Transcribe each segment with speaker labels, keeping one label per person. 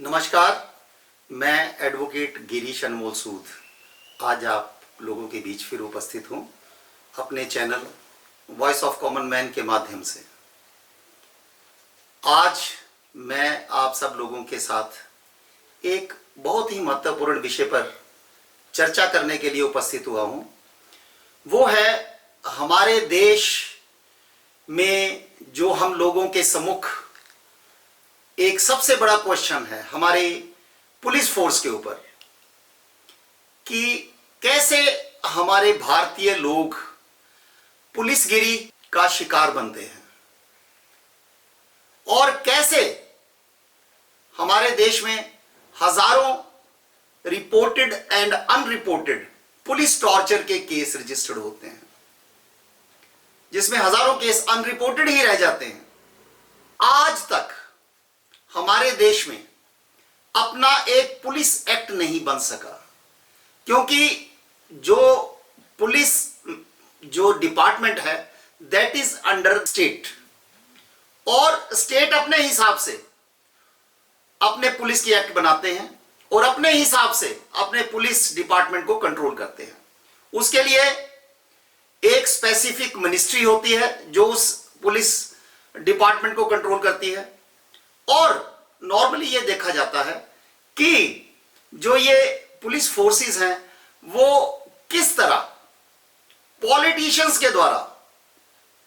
Speaker 1: नमस्कार, मैं एडवोकेट गिरीश अनमोल सूद आज आप लोगों के बीच फिर उपस्थित हूं अपने channel voice of common man के माध्यम से। आज मैं आप सब लोगों के साथ एक बहुत ही महत्वपूर्ण विषय पर चर्चा करने के लिए उपस्थित हुआ हूं। वो है हमारे देश में जो हम लोगों के सम्मुख एक सबसे बड़ा क्वेश्चन है हमारे पुलिस फोर्स के ऊपर कि कैसे हमारे भारतीय लोग पुलिसगिरी का शिकार बनते हैं और कैसे हमारे देश में हजारों reported and unreported police torture के केस रजिस्टर्ड होते हैं, जिसमें हजारों केस अनरिपोर्टेड ही रह जाते हैं। आज तक हमारे देश में अपना एक पुलिस एक्ट नहीं बन सका, क्योंकि जो पुलिस जो डिपार्टमेंट है दैट इज अंडर स्टेट, और स्टेट अपने हिसाब से अपने पुलिस की एक्ट बनाते हैं और अपने हिसाब से अपने पुलिस डिपार्टमेंट को कंट्रोल करते हैं। उसके लिए एक स्पेसिफिक मिनिस्ट्री होती है जो उस पुलिस डिपार्टमेंट को कंट्रोल करती है। और नॉर्मली ये देखा जाता है कि जो ये पुलिस फोर्सेस हैं वो किस तरह पॉलिटिशियंस के द्वारा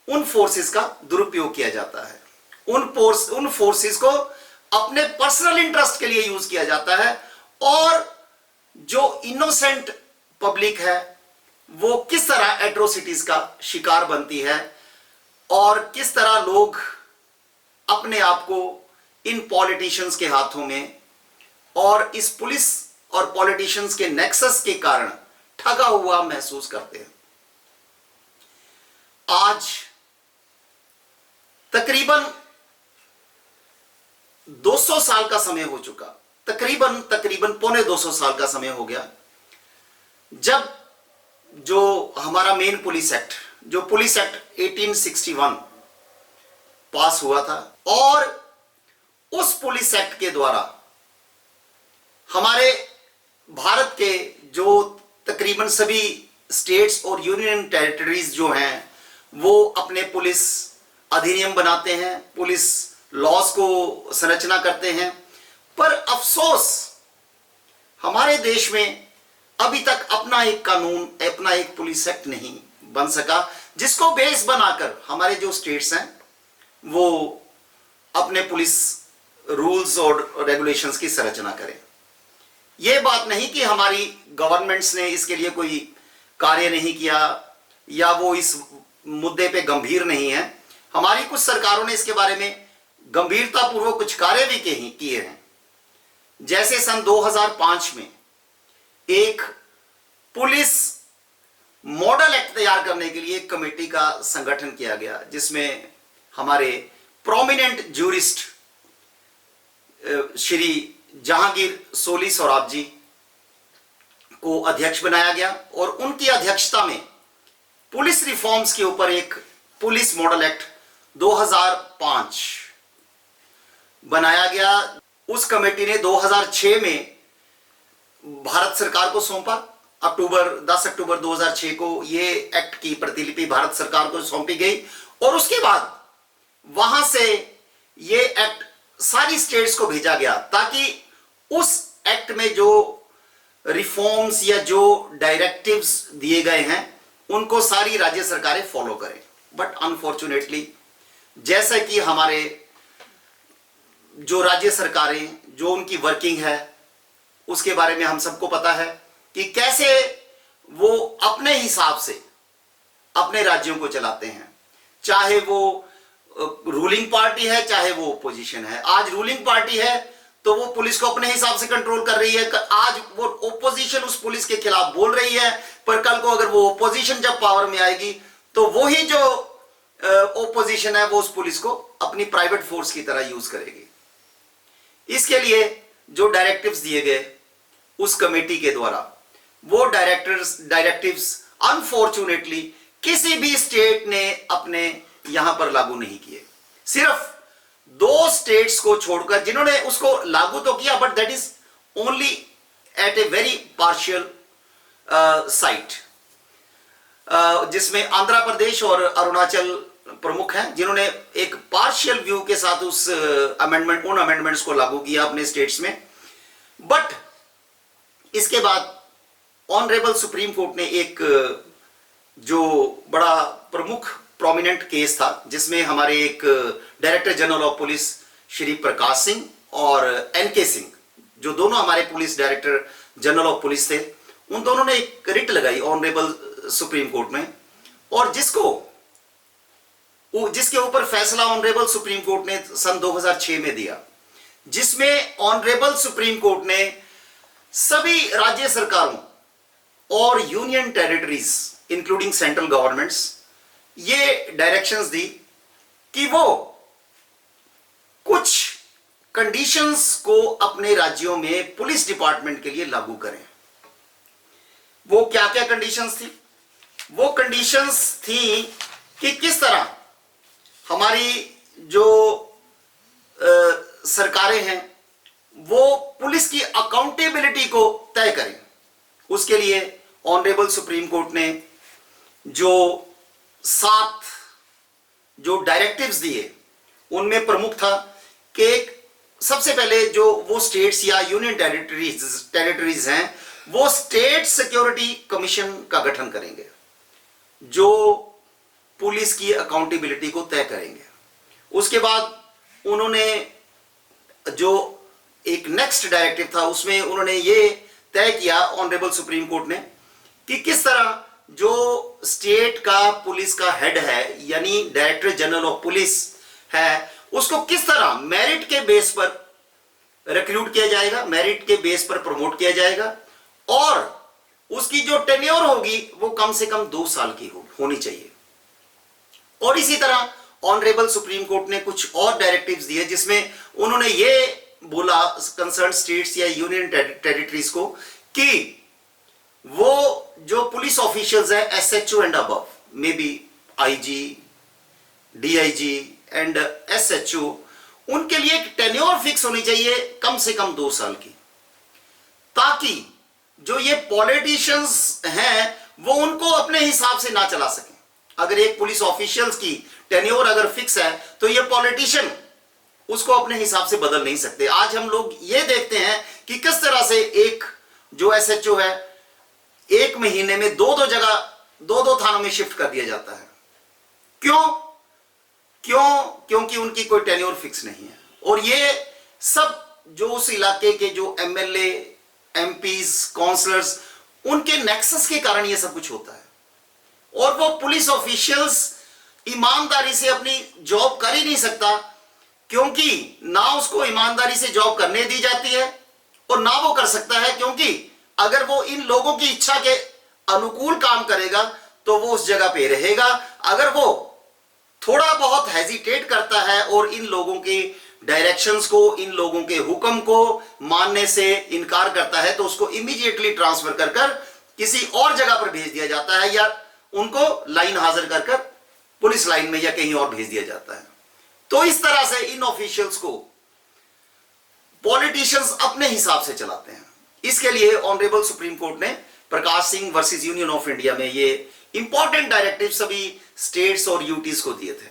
Speaker 1: उन फोर्सेस का दुरुपयोग किया जाता है, उन फोर्सेस को अपने पर्सनल इंटरेस्ट के लिए यूज किया जाता है, और जो इनोसेंट पब्लिक है वो किस तरह एट्रोसिटीज का शिकार बनती है और किस तरह लोग अपने आप को इन पॉलिटिशियंस के हाथों में और इस पुलिस और पॉलिटिशियंस के नेक्सस के कारण ठगा हुआ महसूस करते हैं। आज तकरीबन 200 साल का समय हो चुका, तकरीबन पौने 200 साल का समय हो गया जब जो हमारा मेन पुलिस एक्ट, जो पुलिस एक्ट 1861 पास हुआ था, और उस पुलिस एक्ट के द्वारा हमारे भारत के जो तकरीबन सभी स्टेट्स और यूनियन टेरिटरीज जो हैं वो अपने पुलिस अधिनियम बनाते हैं, पुलिस लॉज को संरचना करते हैं। पर अफसोस हमारे देश में अभी तक अपना एक कानून, अपना एक पुलिस एक्ट नहीं बन सका जिसको बेस बनाकर हमारे जो स्टेट्स हैं वो अपने पुलिस रूल्स और रेगुलेशंस की संरचना करें। यह बात नहीं कि हमारी गवर्नमेंट्स ने इसके लिए कोई कार्य नहीं किया या वो इस मुद्दे पे गंभीर नहीं है। हमारी कुछ सरकारों ने इसके बारे में गंभीरतापूर्वक कुछ कार्य भी किए हैं। जैसे सन 2005 में एक पुलिस मॉडल एक्ट तैयार करने के लिए एक कमेटी का संगठन किया गया, जिसमें हमारे प्रोमिनेंट ज्यूरिस्ट श्री जहांगीर सोली सोराब जी को अध्यक्ष बनाया गया, और उनकी अध्यक्षता में पुलिस रिफॉर्म्स के ऊपर एक पुलिस मॉडल एक्ट 2005 बनाया गया। उस कमेटी ने 2006 में भारत सरकार को सौंपा। 10 अक्टूबर 2006 को ये एक्ट की प्रतिलिपि भारत सरकार को सौंपी गई, और उसके बाद वहां से ये एक्ट सारी स्टेट्स को भेजा गया ताकि उस एक्ट में जो रिफॉर्म्स या जो डायरेक्टिव्स दिए गए हैं उनको सारी राज्य सरकारें फॉलो करें। बट अनफॉर्चुनेटली जैसा कि हमारे जो राज्य सरकारें, जो उनकी वर्किंग है उसके बारे में हम सबको पता है कि कैसे वो अपने हिसाब से अपने राज्यों को चलाते हैं, चाहे वो रूलिंग पार्टी है चाहे वो ओपोजिशन है। आज रूलिंग पार्टी है तो वो पुलिस को अपने हिसाब से कंट्रोल कर रही है, आज वो ओपोजिशन उस पुलिस के खिलाफ बोल रही है, पर कल को अगर वो ओपोजिशन जब पावर में आएगी तो वही जो ओपोजिशन है वो उस पुलिस को अपनी प्राइवेट फोर्स की तरह यूज करेगी। इसके लिए जो डायरेक्टिव्स दिए गए उस कमेटी के द्वारा, वो डायरेक्टिव्स अनफॉर्चुनेटली किसी भी स्टेट ने अपने यहां पर लागू नहीं किए। सिर्फ 2 स्टेट्स को छोड़कर, जिन्होंने उसको लागू तो किया but that is only at a very partial site, जिसमें आंध्र प्रदेश और अरुणाचल प्रमुख हैं, जिन्होंने एक पार्शियल व्यू के साथ उस उन अमेंडमेंट्स को लागू किया अपने स्टेट्स में। बट इसके बाद ऑनरेबल सुप्रीम कोर्ट ने एक जो बड़ा प्रमुख प्रोमिनेंट केस था, जिसमें हमारे एक director general of police Shri Prakash Singh और एनके सिंह, जो दोनों हमारे police director general of police थे, उन दोनों ने एक रिट लगाई ऑनरेबल सुप्रीम कोर्ट में, और जिसके ऊपर फैसला ऑनरेबल सुप्रीम कोर्ट ने सन 2006 में दिया, जिसमें ऑनरेबल सुप्रीम कोर्ट ने सभी राज्य सरकारों और union territories including central governments ये डायरेक्शंस दी कि वो कुछ कंडीशंस को अपने राज्यों में पुलिस डिपार्टमेंट के लिए लागू करें। वो क्या क्या कंडीशंस थी? वो कंडीशंस थी कि किस तरह हमारी जो सरकारें हैं वो पुलिस की अकाउंटेबिलिटी को तय करें। उसके लिए ऑनरेबल सुप्रीम कोर्ट ने जो 7 जो डायरेक्टिव्स दिए, उनमें प्रमुख था कि सबसे पहले जो वो स्टेट्स या यूनियन टेरिटरीज हैं, वो स्टेट सिक्योरिटी कमीशन का गठन करेंगे, जो पुलिस की अकाउंटेबिलिटी को तय करेंगे। उसके बाद उन्होंने जो एक नेक्स्ट डायरेक्टिव था, उसमें उन्होंने ये तय किया ऑनरेबल सुप्रीम कोर्ट ने कि किस तरह जो स्टेट का पुलिस का हेड है, यानी डायरेक्टर जनरल ऑफ पुलिस है, उसको किस तरह मेरिट के बेस पर रिक्रूट किया जाएगा, मेरिट के बेस पर प्रमोट किया जाएगा, और उसकी जो टेन्योर होगी वो कम से कम 2 साल की होनी चाहिए। और इसी तरह ऑनरेबल सुप्रीम कोर्ट ने कुछ और डायरेक्टिव्स दिए, जिसमें उन्होंने ये बोला कंसर्न स्टेट्स या यूनियन टेरिटरीज को कि वो जो पुलिस ऑफिशियल्स है SHO and above, may be IG, DIG and SHO, उनके लिए एक टेन्योर फिक्स होनी चाहिए कम से कम 2 साल की, ताकि जो ये पॉलिटिशियंस हैं वो उनको अपने हिसाब से ना चला सकें। अगर एक पुलिस ऑफिशियल्स की टेन्योर अगर फिक्स है तो ये पॉलिटिशियन उसको अपने हिसाब से बदल नहीं सकते। आज हम लोग ये देखते हैं कि किस तरह से एक जो एसएचओ है 1 महीने में 2-2 जगह 2-2 थानों में शिफ्ट कर दिया जाता है। क्योंकि उनकी कोई टेन्योर फिक्स नहीं है। और ये सब जो उस इलाके के जो एमएलए, एमपीज, काउंसलर्स, उनके नेक्सस के कारण ये सब कुछ होता है। और वो पुलिस ऑफिशियल्स ईमानदारी से अपनी जॉब कर ही नहीं सकता, क्योंकि ना उसको ईमानदारी से जॉब करने दी जाती है और ना वो कर सकता है, क्योंकि अगर वो इन लोगों की इच्छा के अनुकूल काम करेगा तो वो उस जगह पे रहेगा। अगर वो थोड़ा बहुत हेजिटेट करता है और इन लोगों के डायरेक्शंस को, इन लोगों के हुक्म को मानने से इनकार करता है, तो उसको इमीडिएटली ट्रांसफर कर किसी और जगह पर भेज दिया जाता है, या उनको लाइन हाजिर कर पुलिस लाइन में या कहीं और भेज दिया जाता है। तो इस तरह से इन ऑफिशियल्स को पॉलिटिशियंस अपने हिसाब से चलाते हैं। इसके लिए ऑनरेबल सुप्रीम कोर्ट ने Prakash Singh versus Union of India में ये इंपॉर्टेंट डायरेक्टिव सभी स्टेट्स और यूटीज को दिए थे।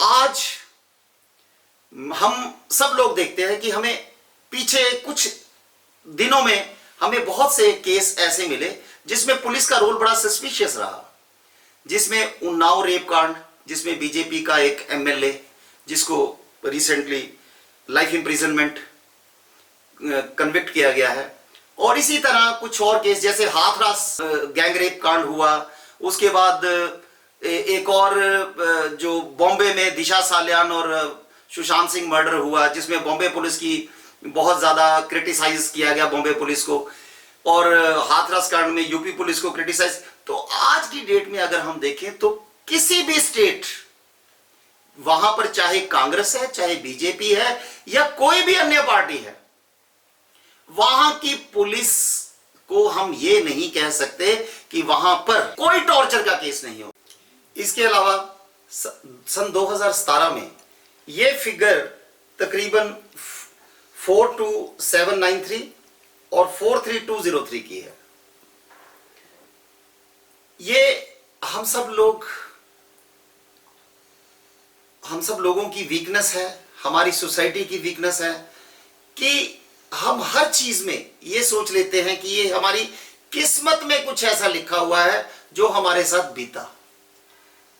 Speaker 1: आज हम सब लोग देखते हैं कि हमें पीछे कुछ दिनों में हमें बहुत से केस ऐसे मिले जिसमें पुलिस का रोल बड़ा सस्पिशियस रहा, जिसमें उन्नाव रेप कांड, जिसमें बीजेपी का एक एमएलए जिसको रिसेंटली लाइफ इंप्रिजनमेंट कन्विक्ट किया गया है, और इसी तरह कुछ और केस जैसे हाथरस गैंग रेप कांड हुआ, उसके बाद एक और जो बॉम्बे में दिशा सालियान और सुशांत सिंह मर्डर हुआ, जिसमें बॉम्बे पुलिस की बहुत ज्यादा क्रिटिसाइज किया गया बॉम्बे पुलिस को, और हाथरस कांड में यूपी पुलिस को क्रिटिसाइज। तो आज की डेट में अगर हम देखें तो किसी भी स्टेट, वहां पर चाहे कांग्रेस है, चाहे बीजेपी है, या कोई भी अन्य पार्टी है, वहां की पुलिस को हम ये नहीं कह सकते कि वहां पर कोई टॉर्चर का केस नहीं हो। इसके अलावा सन 2017 में ये फिगर तकरीबन 42793 और 43203 की है। ये हम सब लोगों की वीकनेस है, हमारी सोसाइटी की वीकनेस है कि हम हर चीज में ये सोच लेते हैं कि ये हमारी किस्मत में कुछ ऐसा लिखा हुआ है जो हमारे साथ बीता।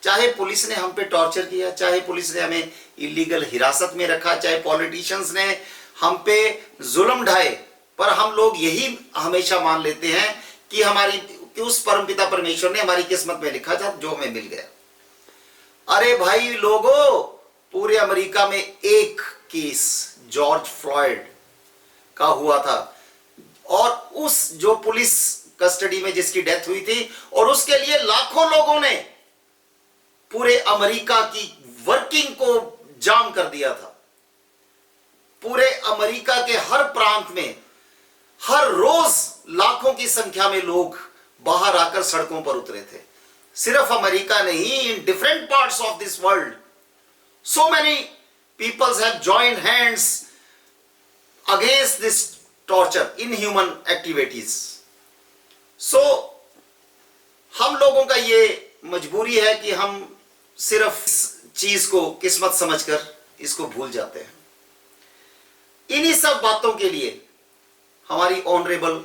Speaker 1: चाहे पुलिस ने हम पे टॉर्चर किया, चाहे पुलिस ने हमें इलीगल हिरासत में रखा, चाहे पॉलिटिशियंस ने हम पे जुल्म ढाए, पर हम लोग यही हमेशा मान लेते हैं कि उस परमपिता परमेश्वर ने हमारी किस्मत में लिखा था जो हमें मिल गया। अरे भाई लोगों, पूरे अमेरिका में एक केस जॉर्ज फ्लॉयड का हुआ था और उस जो पुलिस कस्टडी में जिसकी डेथ हुई थी, और उसके लिए लाखों लोगों ने पूरे अमेरिका की वर्किंग को जाम कर दिया था। पूरे अमेरिका के हर प्रांत में हर रोज लाखों की संख्या में लोग बाहर आकर सड़कों पर उतरे थे। सिर्फ अमेरिका नहीं, in different parts of this world so many peoples have joined hands against this torture, inhuman activities. So हम लोगों का ये मजबूरी है कि हम सिर्फ इस चीज को किस्मत समझकर इसको भूल जाते हैं। इन्हीं सब बातों के लिए हमारी ऑनरेबल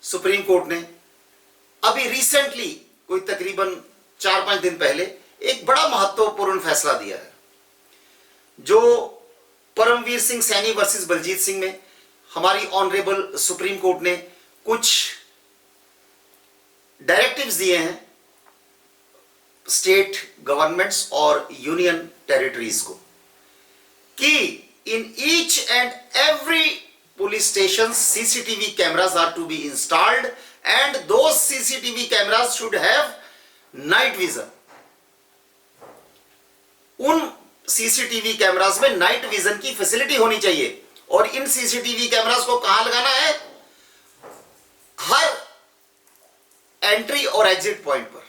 Speaker 1: सुप्रीम कोर्ट ने अभी रिसेंटली कोई तकरीबन 4-5 दिन पहले एक बड़ा महत्वपूर्ण फैसला दिया है, जो परमवीर सिंह सैनी वर्सेस बलजीत सिंह में हमारी ऑनरेबल सुप्रीम कोर्ट ने कुछ डायरेक्टिव्स दिए हैं स्टेट गवर्नमेंट्स और यूनियन टेरिटरीज को कि in each and every police station CCTV cameras are to be installed and those CCTV cameras should have night vision. उन सीसीटीवी कैमरास में नाइट विजन की फैसिलिटी होनी चाहिए। और इन सीसीटीवी कैमरास को कहां लगाना है? हर एंट्री और एग्जिट पॉइंट पर।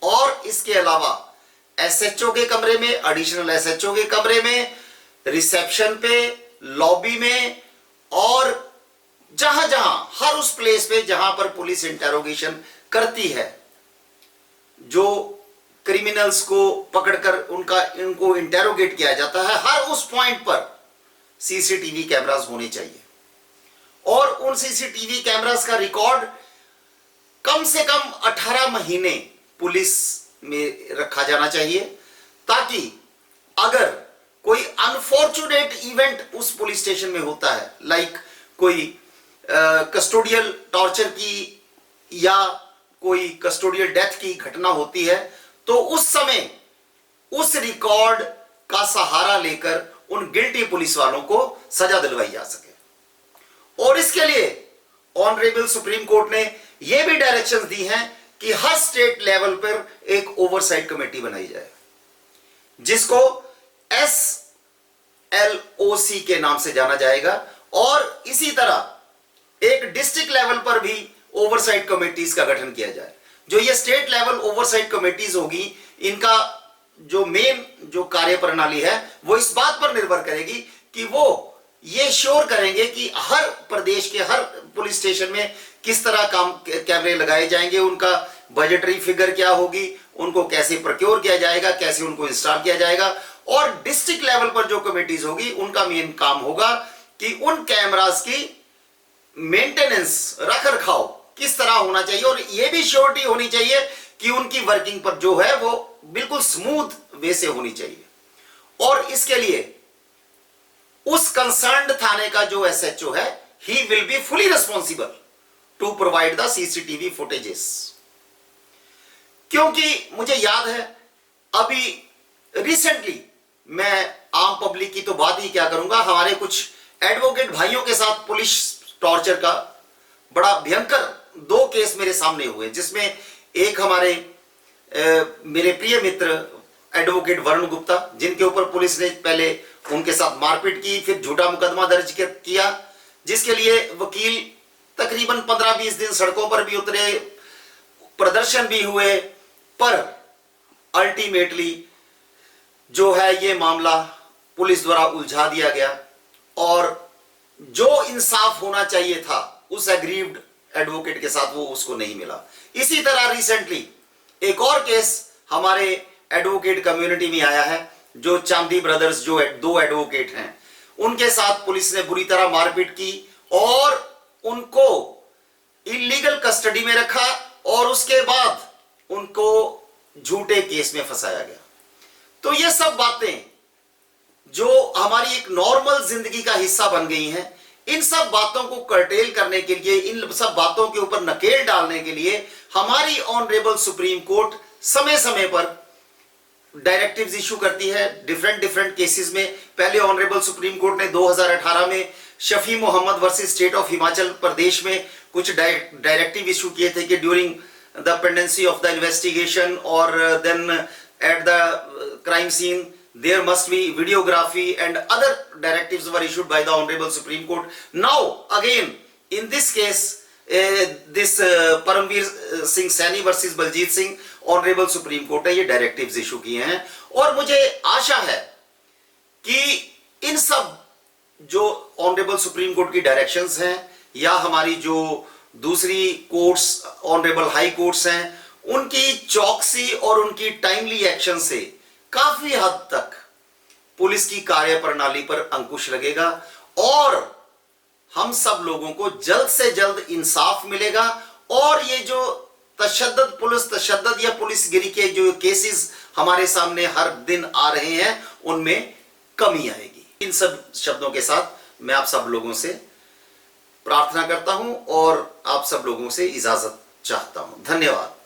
Speaker 1: और इसके अलावा एसएचओ के कमरे में, एडिशनल एसएचओ के कमरे में, रिसेप्शन पे, लॉबी में, और जहां जहां हर उस प्लेस पे जहां पर पुलिस इंटेरोगेशन करती है, जो क्रिमिनल्स को पकड़कर इनको इंटेरोगेट किया जाता है, हर उस पॉइंट पर सीसीटीवी कैमरास होने चाहिए। और उन सीसीटीवी कैमरास का रिकॉर्ड कम से कम 18 महीने पुलिस में रखा जाना चाहिए, ताकि अगर कोई अनफॉर्चुनेट इवेंट उस पुलिस स्टेशन में होता है, लाइक कोई कस्टोडियल टॉर्चर की या कोई कस्टोडियल डेथ की घटना होती है, तो उस समय उस रिकॉर्ड का सहारा लेकर उन गिल्टी पुलिस वालों को सजा दिलवाई जा सके। और इसके लिए ऑनरेबल सुप्रीम कोर्ट ने यह भी डायरेक्शंस दी हैं कि हर स्टेट लेवल पर एक ओवरसाइट कमेटी बनाई जाए, जिसको SLOC के नाम से जाना जाएगा। और इसी तरह एक डिस्ट्रिक्ट लेवल पर भी ओवरसाइट कमेटीज का गठन किया जाए। जो ये स्टेट लेवल ओवरसाइट कमेटीज होगी, इनका जो मेन जो कार्य प्रणाली है वो इस बात पर निर्भर करेगी कि वो ये श्योर करेंगे कि हर प्रदेश के हर पुलिस स्टेशन में किस तरह कैमरे लगाए जाएंगे, उनका बजटरी फिगर क्या होगी, उनको कैसे प्रोक्योर किया जाएगा, कैसे उनको इंस्टॉल किया जाएगा। और डिस्ट्रिक्ट लेवल पर जो कमेटीज होगी, उनका मेन काम होगा कि उन कैमरास की मेंटेनेंस, रख रखाव किस तरह होना चाहिए, और यह भी श्योरिटी होनी चाहिए कि उनकी वर्किंग पर जो है वो बिल्कुल स्मूथ वे से होनी चाहिए। और इसके लिए उस कंसर्न्ड थाने का जो एसएचओ है, he will be fully responsible to provide the CCTV footages. क्योंकि मुझे याद है अभी रिसेंटली, मैं आम पब्लिक की तो बात ही क्या करूंगा, हमारे कुछ एडवोकेट भाइयों के साथ पुलिस टॉर्चर का बड़ा भयंकर 2 केस मेरे सामने हुए, जिसमें एक हमारे मेरे प्रिय मित्र एडवोकेट वरुण गुप्ता, जिनके ऊपर पुलिस ने पहले उनके साथ मारपीट की, फिर झूठा मुकदमा दर्ज किया, जिसके लिए वकील तकरीबन 15-20 दिन सड़कों पर भी उतरे, प्रदर्शन भी हुए, पर अल्टीमेटली जो है ये मामला पुलिस द्वारा उलझा दिया गया और जो इंसाफ होना चाहिए था उस एग्रीव्ड एडवोकेट के साथ वो उसको नहीं मिला। इसी तरह रिसेंटली एक और केस हमारे एडवोकेट कम्युनिटी में आया है, जो चांदी ब्रदर्स जो दो एडवोकेट हैं उनके साथ पुलिस ने बुरी तरह मारपीट की और उनको इलीगल कस्टडी में रखा और उसके बाद उनको झूठे केस में फंसाया गया। तो ये सब बातें जो हमारी एक नॉर्मल जिंदगी का हिस्सा बन गई हैं, इन सब बातों को कर्टेल करने के लिए, इन सब बातों के ऊपर नकेल डालने के लिए हमारी ऑनरेबल सुप्रीम कोर्ट समय समय पर डायरेक्टिव्स इशू करती है डिफरेंट केसेस में। पहले ऑनरेबल सुप्रीम कोर्ट ने 2018 में Shafi Mohammad versus state of Himachal Pradesh में कुछ डायरेक्टिव इशू किए थे कि during the pendency of the investigation और then at the crime scene there must be videography and other directives were issued by the honorable supreme court. Now again in this case this Paramveer Singh Saini versus Baljit Singh honorable supreme court ने ये directives issue किए हैं और मुझे आशा है कि इन सब जो honorable supreme court की directions हैं या हमारी जो दूसरी कोर्ट्स ऑनरेबल हाई कोर्ट्स हैं उनकी चौकसी और उनकी टाइमली एक्शन से काफी हद तक पुलिस की कार्यप्रणाली पर अंकुश लगेगा और हम सब लोगों को जल्द से जल्द इंसाफ मिलेगा और ये जो तशद्दुद पुलिस तशद्दुद या पुलिसगिरी के जो केसेस हमारे सामने हर दिन आ रहे हैं उनमें कमी आएगी। इन सब शब्दों के साथ मैं आप सब लोगों से प्रार्थना करता हूं और आप सब लोगों से इजाजत चाहता हूं। धन्यवाद।